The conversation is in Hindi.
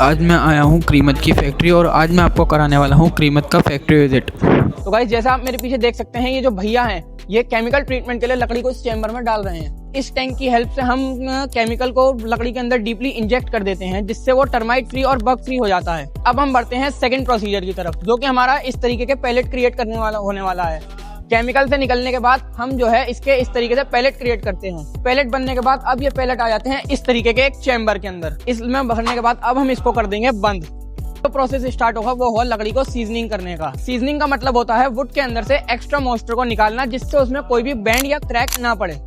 आज मैं आया हूँ क्रीमत की फैक्ट्री और आज मैं आपको कराने वाला हूँ क्रीमत का फैक्ट्री विजिट। तो गाइस जैसा आप मेरे पीछे देख सकते हैं, ये जो भैया हैं ये केमिकल ट्रीटमेंट के लिए लकड़ी को इस चैम्बर में डाल रहे हैं। इस टैंक की हेल्प से हम केमिकल को लकड़ी के अंदर डीपली इंजेक्ट कर देते हैं, जिससे वो टर्माइट फ्री और बग फ्री हो जाता है। अब हम बढ़ते हैं सेकंड प्रोसीजर की तरफ, जो कि हमारा इस तरीके के पैलेट क्रिएट करने वाला होने वाला है। केमिकल से निकलने के बाद हम जो है इसके इस तरीके से पैलेट क्रिएट करते हैं। पैलेट बनने के बाद अब ये पैलेट आ जाते हैं इस तरीके के एक चैम्बर के अंदर। इसमें भरने के बाद अब हम इसको कर देंगे बंद। तो प्रोसेस स्टार्ट होगा वो हो लकड़ी को सीजनिंग करने का। सीजनिंग का मतलब होता है वुड के अंदर से एक्स्ट्रा मॉइस्चर को निकालना, जिससे उसमें कोई भी बैंड या क्रैक ना पड़े।